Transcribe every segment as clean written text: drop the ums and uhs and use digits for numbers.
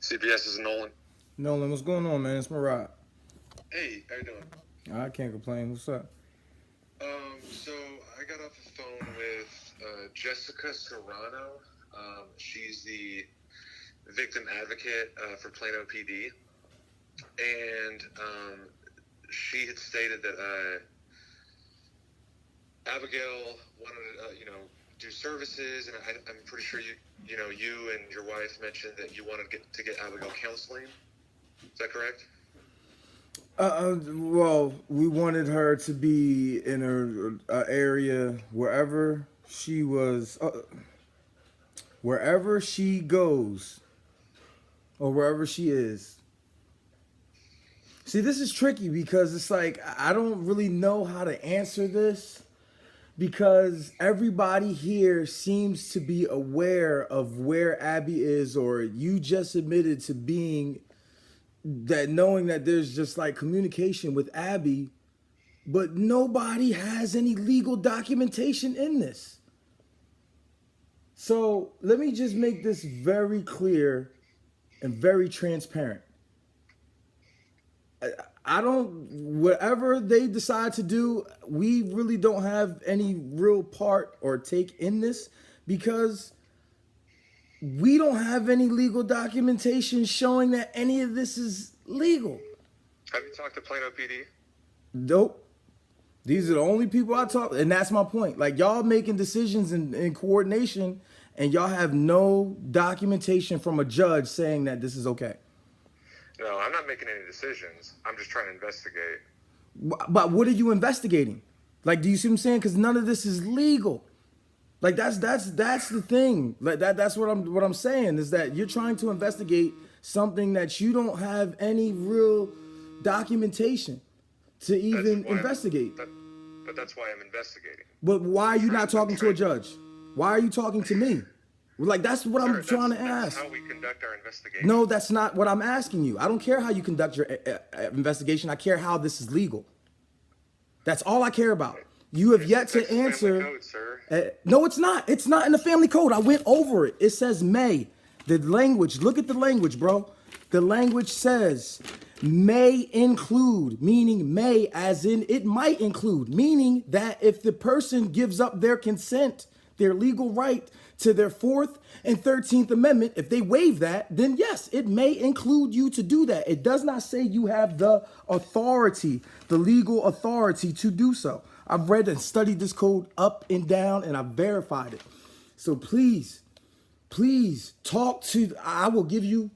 CPS is Nolan. Nolan, what's going on, man? It's Murad. Hey, how you doing? I can't complain. What's up? So I got off the phone with Jessica Serrano. She's the victim advocate for Plano PD, and she had stated that Abigail wanted to, do services, and I'm pretty sure you and your wife mentioned that you wanted to get Abigail counseling. Is that correct? Well, we wanted her to be in a area wherever she was, wherever she goes, or wherever she is. See, this is tricky because it's like I don't really know how to answer this because everybody here seems to be aware of where Abby is, or you just admitted to being that, knowing that there's just like communication with Abby, but nobody has any legal documentation in this. So let me just make this very clear and very transparent. I don't, whatever they decide to do, we really don't have any real part or take in this because we don't have any legal documentation showing that any of this is legal. Have you talked to Plano PD? Nope. These are the only people I talk, and that's my point. Like, y'all making decisions in coordination, and y'all have no documentation from a judge saying that this is okay. No, I'm not making any decisions. I'm just trying to investigate. But what are you investigating? Like, do you see what I'm saying? Because none of this is legal. Like, that's the thing. Like that's what I'm saying is that you're trying to investigate something that you don't have any real documentation to even investigate. But that's why I'm investigating. But why are you not talking to a judge? Why are you talking to me? Like, that's what I'm trying to ask. That's how we conduct our investigation. No, that's not what I'm asking you. I don't care how you conduct your investigation. I care how this is legal. That's all I care about. You have yet to answer. Code, sir. No, it's not. It's not in the family code. I went over it. It says may. The language, look at the language, bro. The language says may include, meaning may as in it might include, meaning that if the person gives up their consent, their legal right to their 4th and 13th Amendment, if they waive that, then yes, it may include you to do that. It does not say you have the authority, the legal authority to do so. I've read and studied this code up and down, and I've verified it. So please talk to, I will give you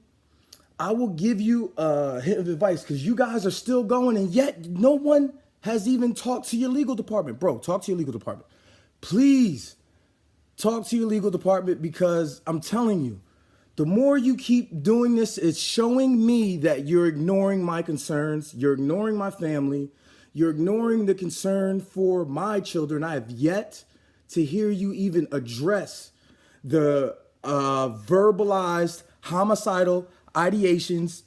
a hint of advice because you guys are still going, and yet no one has even talked to your legal department. Bro, talk to your legal department. Please talk to your legal department because I'm telling you, the more you keep doing this, it's showing me that you're ignoring my concerns, you're ignoring my family, you're ignoring the concern for my children. I have yet to hear you even address the verbalized homicidal ideations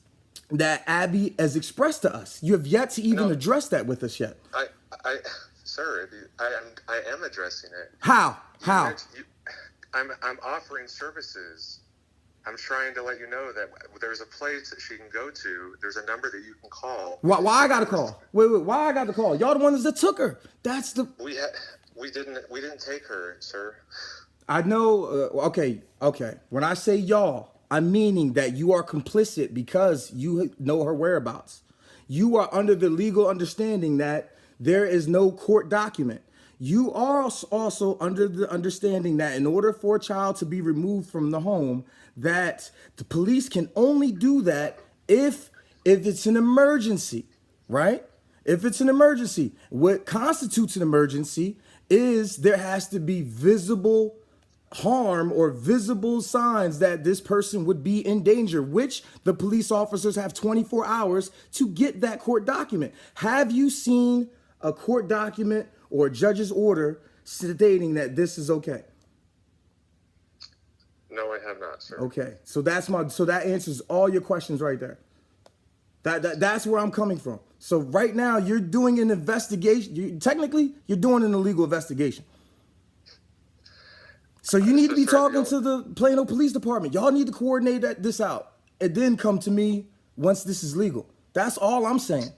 that Abby has expressed to us. You have yet to even address that with us yet. Sir, I am addressing it. How? I'm offering services. I'm trying to let you know that there's a place that she can go to. There's a number that you can call. Why I got to call? Wait, why I got to call? Y'all the ones that took her. That's the. We didn't take her, sir. I know. Okay. When I say y'all, I'm meaning that you are complicit because you know her whereabouts. You are under the legal understanding that there is no court document. You are also under the understanding that in order for a child to be removed from the home, that the police can only do that if it's an emergency, right? If it's an emergency. What constitutes an emergency is there has to be visible harm or visible signs that this person would be in danger, which the police officers have 24 hours to get that court document. Have you seen a court document or a judge's order stating that this is okay? No, I have not, sir. Okay, so that answers all your questions right there. That's where I'm coming from. So right now you're doing an investigation. Technically, you're doing an illegal investigation. So you need to be talking to the Plano Police Department. Y'all need to coordinate this out. and then come to me once this is legal. That's all I'm saying.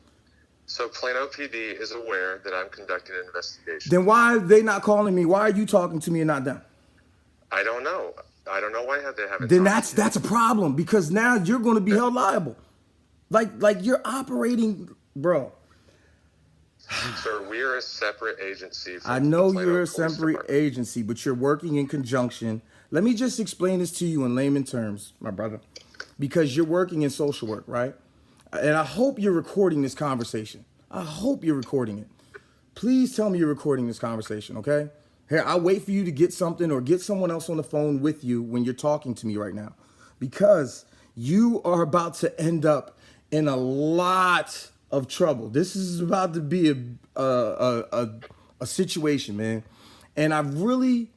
So Plano PD is aware that I'm conducting an investigation. Then why are they not calling me? Why are you talking to me and not them? I don't know. I don't know why they haven't. Then that's a problem, because now you're going to be held liable. Like you're operating, bro. Sir, we're a separate agency. I know you're a separate agency, but you're working in conjunction. Let me just explain this to you in layman terms, my brother, because you're working in social work, right? And I hope you're recording this conversation. I hope you're recording it. Please tell me you're recording this conversation, okay? Here, I'll wait for you to get something or get someone else on the phone with you when you're talking to me right now, because you are about to end up in a lot of trouble. This is about to be a situation, man. And I truly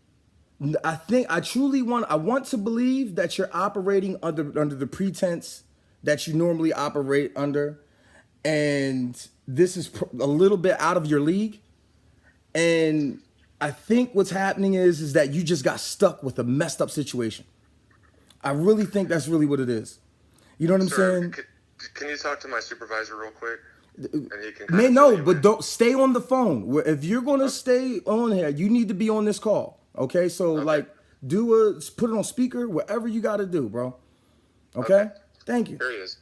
want to believe that you're operating under the pretense that you normally operate under, and this is a little bit out of your league. And I think what's happening is that you just got stuck with a messed up situation. I really think that's really what it is. You know what I'm saying? Can you talk to my supervisor real quick? And he can but don't stay on the phone. If you're gonna stay on here, you need to be on this call. Okay, so like put it on speaker, whatever you got to do, bro. Okay? Thank you. Here he is.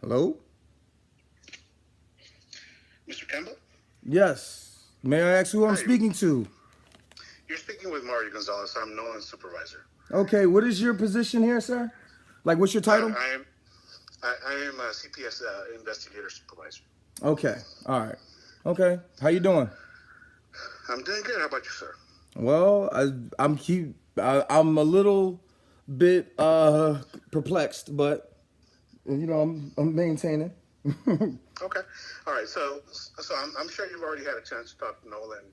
Hello? Mr. Campbell? Yes. May I ask who I'm speaking to? You're speaking with Mario Gonzalez. I'm Nolan's supervisor. Okay, what is your position here, sir? Like, what's your title? I am a CPS investigator supervisor. Okay, all right. Okay, how you doing? I'm doing good. How about you, sir? Well, I'm a little bit perplexed, but you know, I'm maintaining. Okay. All right. So I'm sure you've already had a chance to talk to Nolan,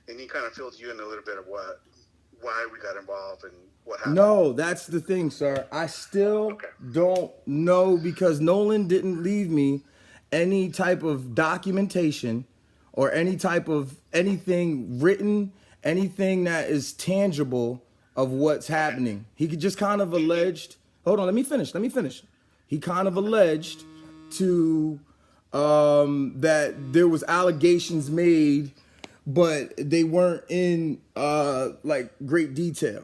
and he kind of filled you in a little bit of why we got involved and what happened. No, that's the thing, sir. I still don't know, because Nolan didn't leave me any type of documentation or any type of anything written, anything that is tangible of what's happening. He could just kind of alleged. Hold on, let me finish. He kind of alleged to that there was allegations made, but they weren't in like great detail.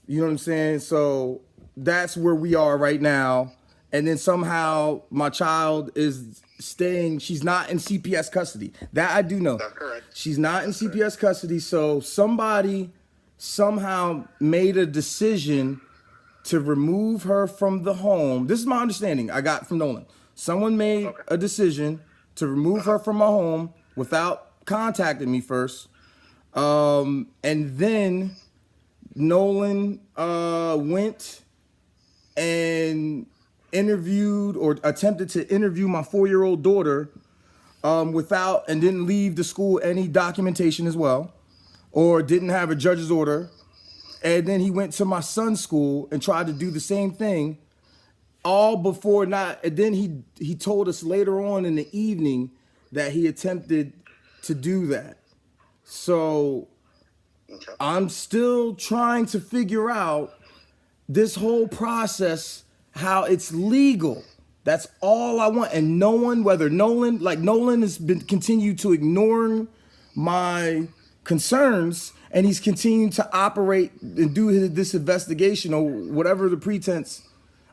You know what I'm saying? So that's where we are right now. And then somehow my child is staying, she's not in CPS custody. That I do know. That's correct. She's not in CPS custody. So somebody somehow made a decision to remove her from the home. This is my understanding I got from Nolan. Someone made a decision to remove her from my home without contacting me first. And then Nolan went and interviewed or attempted to interview my 4-year-old daughter without, and didn't leave the school any documentation as well, or didn't have a judge's order. And then he went to my son's school and tried to do the same thing, all before not. And then he told us later on in the evening that he attempted to do that. So I'm still trying to figure out this whole process, how it's legal. That's all I want. And no one, whether Nolan has been continued to ignore my concerns, and he's continuing to operate and do this investigation or whatever the pretense,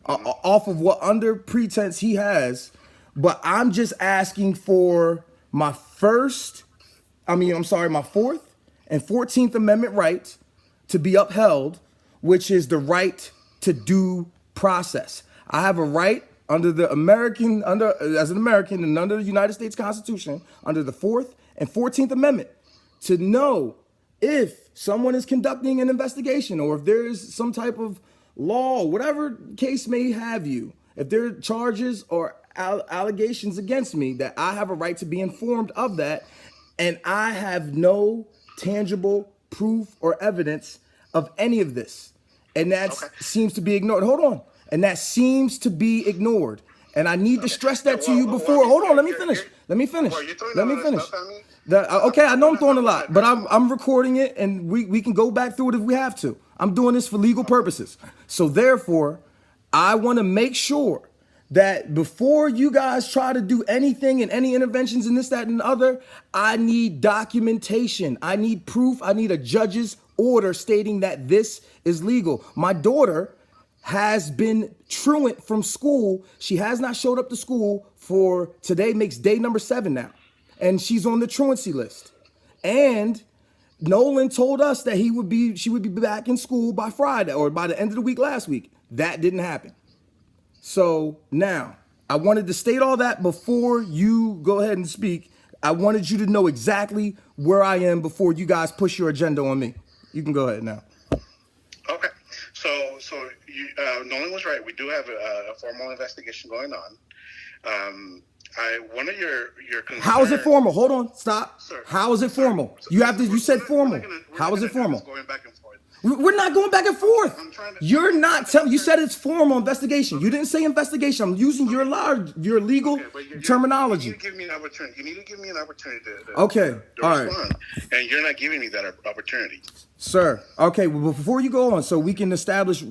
off of what under pretense he has. But I'm just asking for my Fourth and 14th Amendment right to be upheld, which is the right to due process. I have a right as an American and under the United States Constitution, under the 4th and 14th Amendment, to know if someone is conducting an investigation, or if there is some type of law, whatever case may have you, if there are charges or allegations against me, that I have a right to be informed of that. And I have no tangible proof or evidence of any of this. And that seems to be ignored. Hold on. And that seems to be ignored. And I need to stress Yeah, that to you before. Hold on, let me finish. Let me finish. Well, you're throwing Let a me lot of finish. stuff at me. Okay, I know I'm throwing a Go lot, ahead, but go ahead. I'm recording it, and we can go back through it if we have to. I'm doing this for legal purposes. So therefore, I want to make sure that before you guys try to do anything and any interventions in this, that, and the other, I need documentation. I need proof. I need a judge's order stating that this is legal. My daughter has been truant from school. She has not showed up to school for today makes day number 7 now. And she's on the truancy list. And Nolan told us that she would be back in school by Friday or by the end of the week last week. That didn't happen. So now I wanted to state all that before you go ahead and speak. I wanted you to know exactly where I am before you guys push your agenda on me. You can go ahead now. Okay. So Nolan was right. We do have a formal investigation going on. One of your concerns. How is it formal? Hold on, stop. Sir, How is it sir, formal? so You said formal. How is it formal? Going back and forth. We're not going back and forth. I'm trying to- You're not telling. You said it's formal investigation. You didn't say investigation. I'm using your legal Okay, but terminology. You need to give me an opportunity. You need to give me an opportunity to Okay, to all right. respond, and you're not giving me that opportunity. Sir, okay, well, before you go on, so we can establish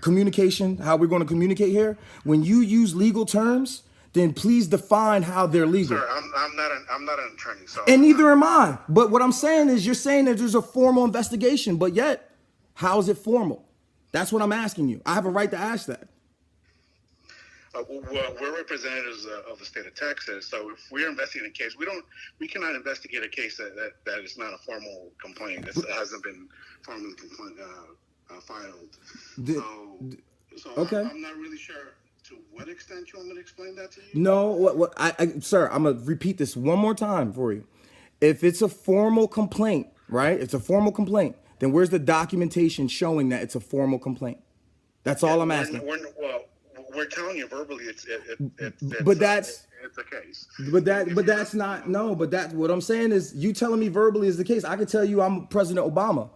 communication, how we're going to communicate here, when you use legal terms, then please define how they're legal. Sir, I'm not an attorney, so. And neither am I. But what I'm saying is you're saying that there's a formal investigation, but yet, how is it formal? That's what I'm asking you. I have a right to ask that. Well, we're representatives of the state of Texas, so if we're investigating a case, we cannot investigate a case that is not a formal complaint. That hasn't been formally filed. So okay. I'm not really sure to what extent you want me to explain that to you. No, sir, I'm gonna repeat this one more time for you. If it's a formal complaint, right? It's a formal complaint. Then where's the documentation showing that it's a formal complaint? That's all I'm asking. We're telling you verbally it's a case. But that's not, no, but that's what I'm saying is you telling me verbally is the case. I could tell you I'm President Obama.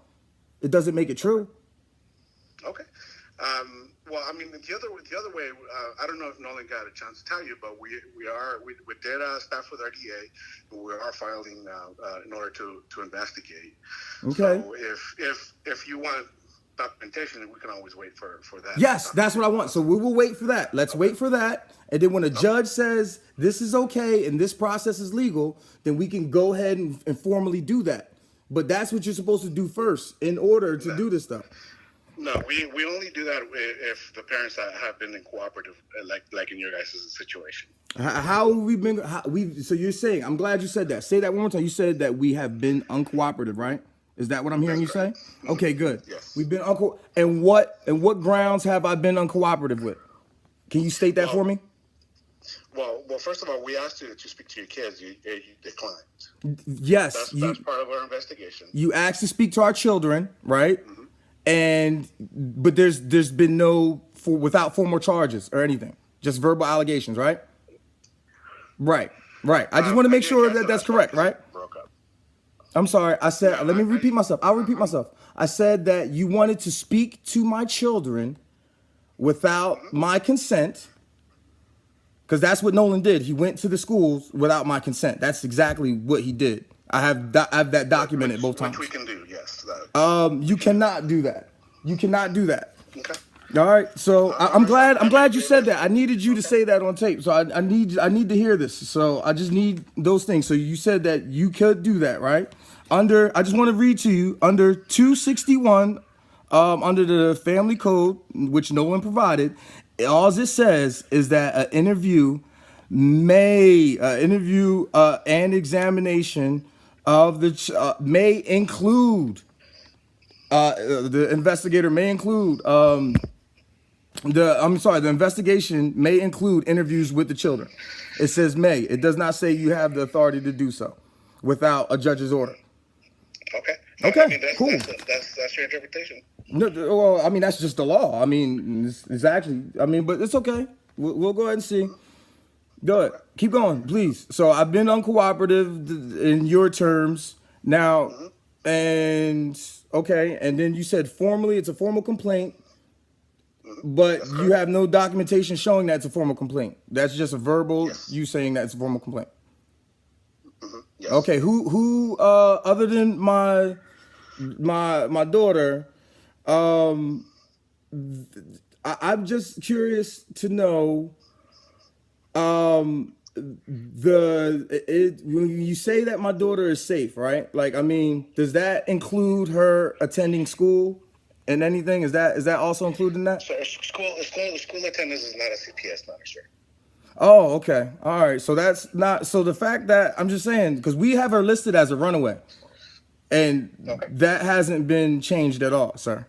It doesn't make it true. Okay. Well, I mean, the other way, I don't know if Nolan got a chance to tell you, but we did staff with our DA, and we are filing in order to investigate. Okay. So if you want documentation, we can always wait for that. Yes, that's what I want. So we will wait for that. Let's wait for that. And then when a judge says this is okay and this process is legal, then we can go ahead and formally do that. But that's what you're supposed to do first in order to do this stuff. No, we only do that if the parents have been in cooperative, like in your guys' situation. How have we been? So you're saying? I'm glad you said that. Say that one more time. You said that we have been uncooperative, right? Is that what I'm hearing you say? Okay, good. Yes. We've been and what grounds have I been uncooperative with? Can you state that for me? Well, first of all, we asked you to speak to your kids. You declined. Yes. That's part of our investigation. You asked to speak to our children, right? Mm-hmm. But there's been without formal charges or anything, just verbal allegations, right? Right. I just want to make sure that that's correct, right? Broke up. I'm sorry. I said, let me repeat myself. I'll repeat myself. I said that you wanted to speak to my children without my consent, because that's what Nolan did. He went to the schools without my consent. That's exactly what he did. I have that documented both times. Which we can do, yes. You cannot do that. You cannot do that. Okay. All right. So I'm glad you said that. I needed you to say that on tape. So I need to hear this. So I just need those things. So you said that you could do that, right? I just want to read to you under 261, under the family code, which Nolan provided. All it says is that an interview and examination of the may include. The investigator may include the investigation may include interviews with the children. It says may. It does not say you have the authority to do so without a judge's order. Okay. Okay. I mean, cool. That's your interpretation. No, well, I mean that's just the law. I mean, it's actually. I mean, but it's okay. We'll go ahead and see. Go ahead. Keep going, please. So I've been uncooperative in your terms now, and okay, and then you said formally, it's a formal complaint. But you have no documentation showing that it's a formal complaint. That's just a verbal, Yes. you saying that it's a formal complaint. Yes. Okay, who other than my daughter, I'm just curious to know, when you say that my daughter is safe, right? Like, I mean, does that include her attending school and anything? Is that also included in that? So school attendance is not a CPS matter, sir. Oh, okay. All right. So that's not, so the fact that I'm just saying, because we have her listed as a runaway and that hasn't been changed at all, sir.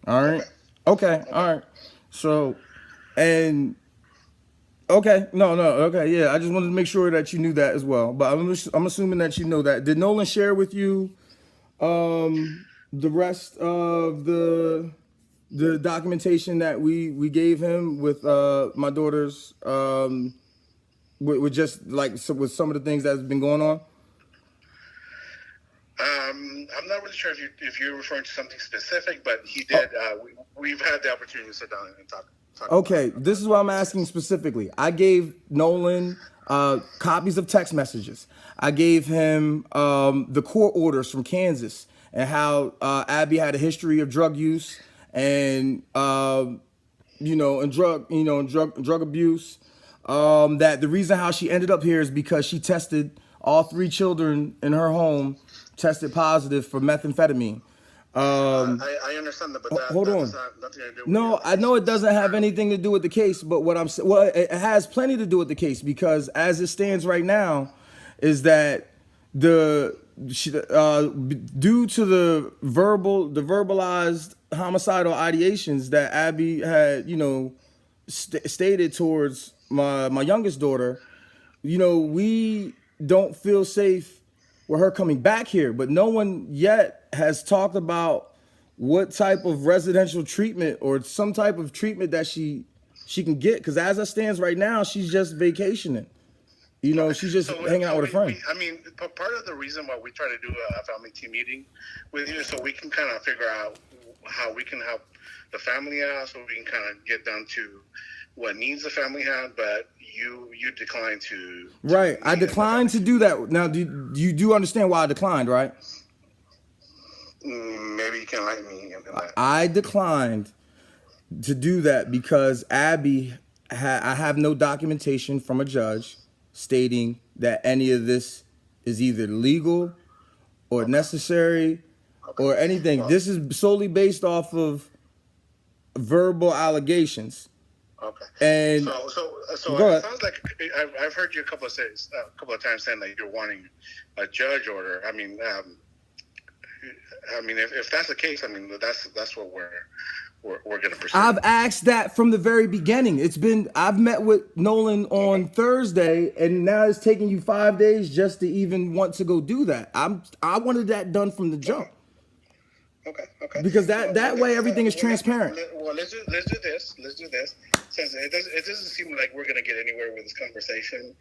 All right. Okay. All right. So, and okay. No. Okay. Yeah. I just wanted to make sure that you knew that as well, but I'm assuming that you know that. Did Nolan share with you, the rest of the documentation that we gave him with my daughter's with just like with some of the things that's been going on? I'm not really sure if you're referring to something specific, but he did. We've had the opportunity to sit down and talk. Okay, this is what I'm asking specifically. I gave Nolan copies of text messages. I gave him the court orders from Kansas and how Abby had a history of drug use and drug abuse. That the reason how she ended up here is because she tested all 3 children in her home tested positive for methamphetamine. I understand that, but hold on. Has nothing to do with No, I know it doesn't have anything to do with the case, but what I'm saying, well, it has plenty to do with the case because as it stands right now, is that due to the verbalized homicidal ideations that Abby had, stated towards my youngest daughter, we don't feel safe with her coming back here, but no one yet has talked about what type of residential treatment or some type of treatment that she can get. Because as it stands right now, she's just vacationing. She's just hanging out with a friend. Part of the reason why we try to do a family team meeting with you is so we can kind of figure out how we can help the family out, so we can kind of get down to what needs the family had, but you declined to. Right, I declined to do that. Now, you do understand why I declined, right? Maybe you can enlighten me. I declined to do that because Abby, I have no documentation from a judge stating that any of this is either legal or necessary or anything. This is solely based off of verbal allegations. Okay. And so it sounds like I've heard you a couple of times saying that you're wanting a judge order. If that's the case, that's what we're going to pursue. I've asked that from the very beginning. I've met with Nolan on Thursday, and now it's taking you 5 days just to even want to go do that. I wanted that done from the jump. Okay. Because that way everything is transparent. Let's do this. Since it doesn't seem like we're going to get anywhere with this conversation.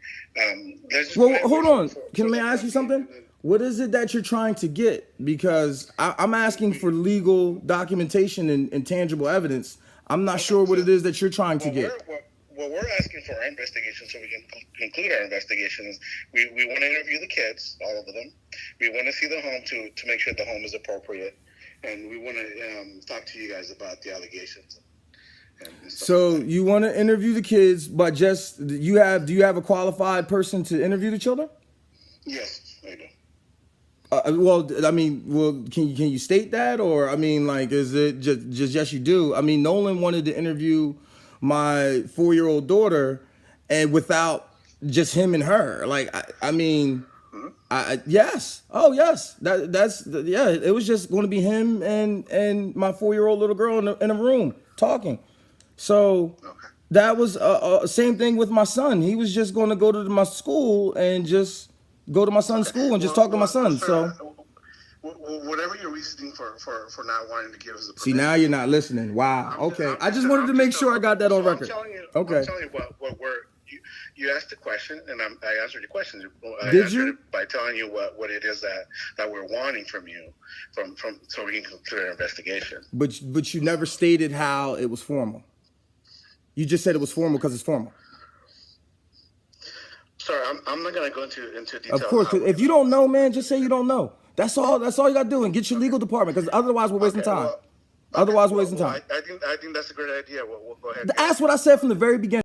Hold on. Can I ask you something? What is it that you're trying to get? Because I'm asking for legal documentation and tangible evidence. I'm not sure what it is that you're trying to get. What we're asking for our investigation, so we can conclude our investigations, we want to interview the kids, all of them. We want to see the home to make sure the home is appropriate. And we want to talk to you guys about the allegations. So you want to interview the kids, but do you have a qualified person to interview the children? Yes, I do. Can you state that, or is it just yes you do? Nolan wanted to interview my 4-year-old daughter, and without just him and her. Yes. Oh, yes. It was just going to be him and my 4-year-old little girl in a room talking. So that was same thing with my son. He was just going to go to my school and just go to my son's school and just talk to my son. So whatever your reasoning for not wanting to give us a permission. See, now you're not listening. Wow. Okay. I just wanted to make sure I got that on record. I'm telling you what you asked the question, and I answered your question. Did you? By telling you what it is that we're wanting from you, from so we can conclude our investigation. But you never stated how it was formal. You just said it was formal because it's formal. Sorry, I'm not gonna go into detail. Of course, if you don't know, man, just say you don't know. That's all you gotta do, and get your legal department, because otherwise we're wasting time. Otherwise, we're wasting time. I think that's a great idea. We'll go ahead. That's what I said from the very beginning.